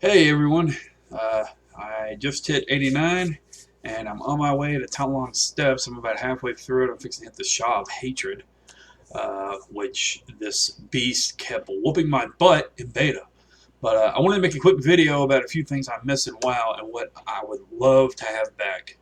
Hey everyone, I just hit 89 and I'm on my way to Talon Steps. I'm about halfway through it. I'm fixing to hit the Shaw of Hatred, which this beast kept whooping my butt in beta. But I wanted to make a quick video about a few things I miss in WoW and what I would love to have back.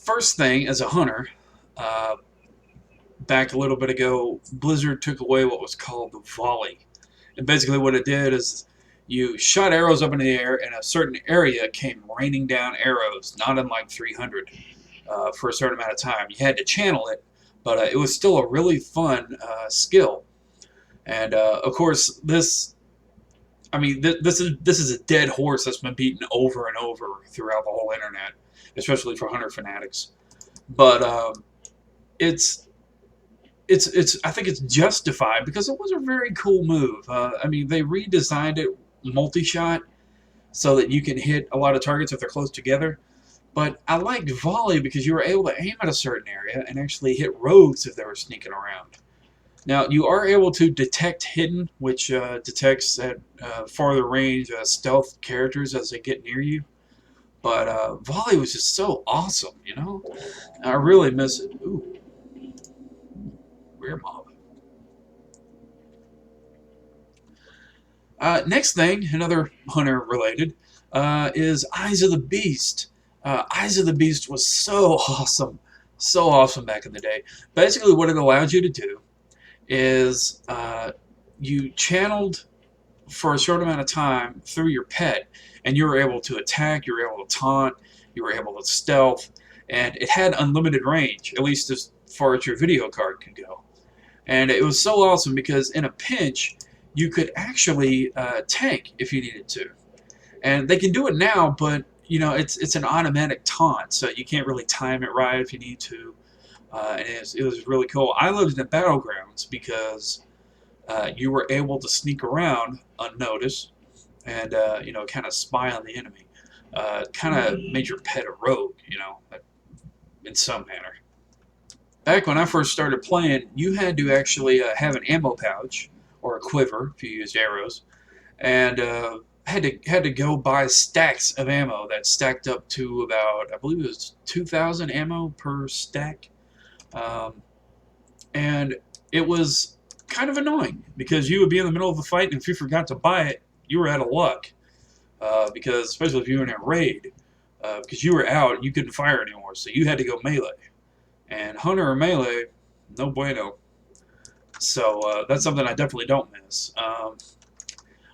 First thing, as a hunter, uh, back a little bit ago, Blizzard took away what was called the Volley. And basically what it did is you shot arrows up in the air and a certain area came raining down arrows, not unlike 300, for a certain amount of time. You had to channel it, but it was still a really fun skill. And of course, this is a dead horse that's been beaten over and over throughout the whole internet, especially for hunter fanatics. But it's I think it's justified because it was a very cool move. They redesigned it multi-shot so that you can hit a lot of targets if they're close together. But I liked Volley because you were able to aim at a certain area and actually hit rogues if they were sneaking around. Now, you are able to detect hidden, which detects at farther range stealth characters as they get near you. But Volley was just so awesome, you know? I really miss it. Ooh, weird mob. Next thing, another hunter related, is Eyes of the Beast. Eyes of the Beast was so awesome back in the day. Basically, what it allowed you to do is you channeled for a short amount of time through your pet, and you were able to attack, you were able to taunt, you were able to stealth, and it had unlimited range, at least as far as your video card could go. And it was so awesome because in a pinch, you could actually tank if you needed to. And they can do it now, but you know it's an automatic taunt, so you can't really time it right if you need to. And it was really cool. I loved it at Battlegrounds because you were able to sneak around unnoticed and kind of spy on the enemy. Kind of made your pet a rogue, in some manner. Back when I first started playing, you had to actually have an ammo pouch or a quiver if you used arrows, and had to go buy stacks of ammo that stacked up to about, I believe it was 2,000 ammo per stack. Um, and it was kind of annoying because you would be in the middle of a fight, and if you forgot to buy it, you were out of luck. Because especially if you were in a raid, because you were out, you couldn't fire anymore, so you had to go melee. And hunter or melee, no bueno. So that's something I definitely don't miss.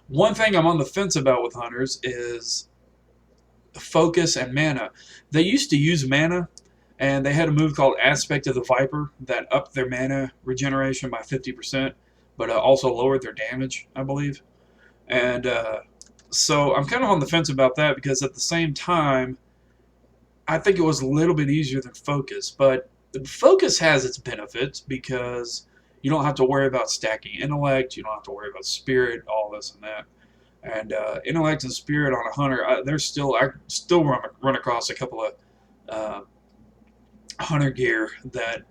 One thing I'm on the fence about with hunters is focus and mana. They used to use mana, and they had a move called Aspect of the Viper that upped their mana regeneration by 50%, but also lowered their damage, I believe. And so I'm kind of on the fence about that because at the same time, I think it was a little bit easier than Focus. But Focus has its benefits because you don't have to worry about stacking intellect, you don't have to worry about spirit, all this and that. And intellect and spirit on a hunter, I still run across a couple of hunter gear that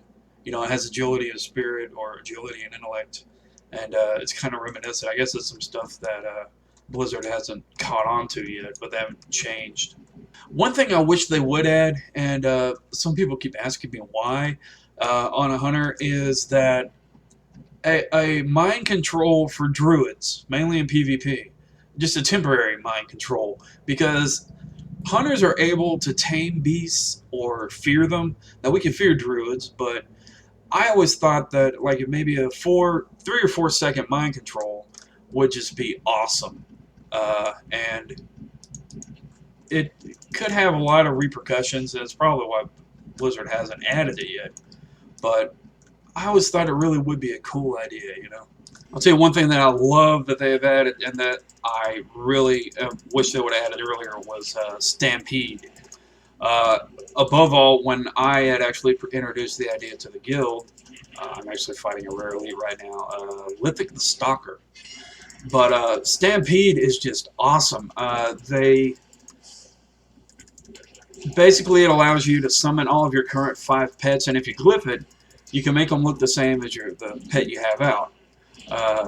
has agility and spirit or agility and intellect, and it's kind of reminiscent. I guess it's some stuff that Blizzard hasn't caught on to yet, but they haven't changed. One thing I wish they would add, and some people keep asking me why on a hunter, is that a mind control for druids, mainly in PvP, just a temporary mind control, because hunters are able to tame beasts or fear them. Now we can fear druids, but I always thought that like maybe a 3 or 4 second mind control would just be awesome, and it could have a lot of repercussions, and it's probably why Blizzard hasn't added it yet. But I always thought it really would be a cool idea, I'll tell you one thing that I love that they have added, and that I really wish they would have added earlier, was Stampede. Above all, when I had actually introduced the idea to the guild, I'm actually fighting a rare elite right now. Lithic the Stalker. But Stampede is just awesome. They basically, it allows you to summon all of your current 5 pets, and if you glyph it, you can make them look the same as the pet you have out.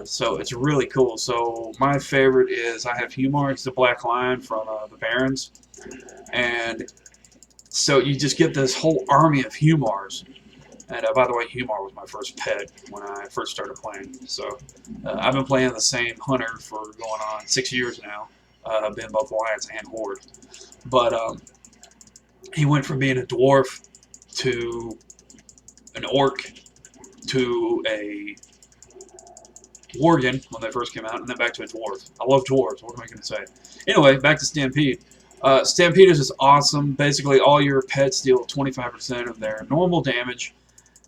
So it's really cool. So my favorite is, I have Humar. He's the black lion from the Barons, and so you just get this whole army of Humars. And by the way, Humar was my first pet when I first started playing. So I've been playing the same hunter for going on 6 years now. I've been both Alliance and Horde. But he went from being a dwarf to an orc to a worgen when they first came out, and then back to a dwarf. I love dwarves. What am I going to say? Anyway, back to Stampede. Stampede is just awesome. Basically, all your pets deal 25% of their normal damage,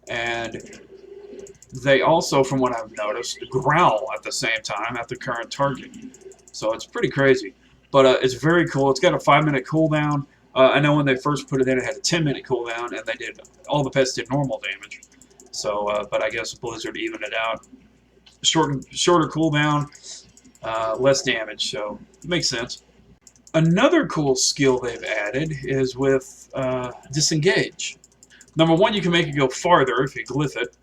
and they also, from what I've noticed, growl at the same time at the current target. So it's pretty crazy. But it's very cool. It's got a 5-minute cooldown. I know when they first put it in, it had a 10-minute cooldown, and all the pets did normal damage. So, but I guess Blizzard evened it out. Shorter cooldown, less damage, so it makes sense. Another cool skill they've added is with Disengage. Number 1, you can make it go farther if you glyph it.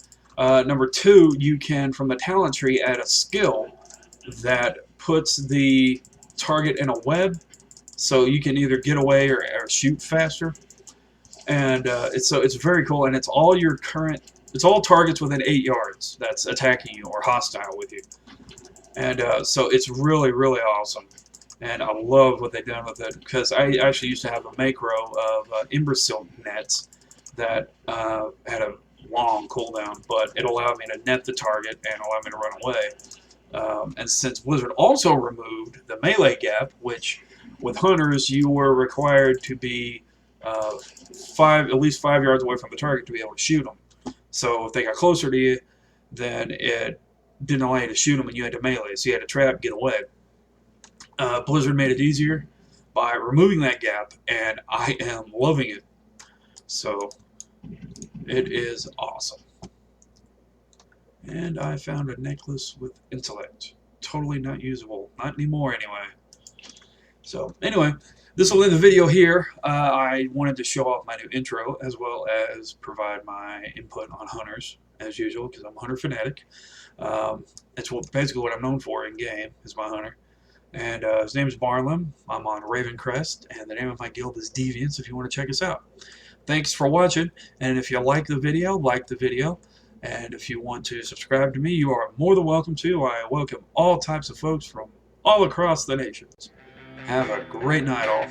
Number 2, you can, from the talent tree, add a skill that puts the target in a web, so you can either get away or shoot faster. And it's very cool, and it's all targets within 8 yards that's attacking you or hostile with you. And so it's really, really awesome. And I love what they've done with it, because I actually used to have a macro of Imbecile nets that had a long cooldown, but it allowed me to net the target and allowed me to run away. And since Blizzard also removed the melee gap, which with hunters you were required to be at least 5 yards away from the target to be able to shoot them. So if they got closer to you, then it didn't allow you to shoot them, and you had to melee, so you had to trap, get away. Blizzard made it easier by removing that gap, and I am loving it. So it is awesome. And I found a necklace with intellect. Totally not usable. Not anymore, anyway. So, anyway, this will end the video here. I wanted to show off my new intro, as well as provide my input on hunters, as usual, because I'm a hunter fanatic. It's basically what I'm known for in-game, is my hunter. And his name is Barlam. I'm on Ravencrest, and the name of my guild is Deviants, if you want to check us out. Thanks for watching, and if you like the video, and if you want to subscribe to me, you are more than welcome to. I welcome all types of folks from all across the nations. Have a great night, all.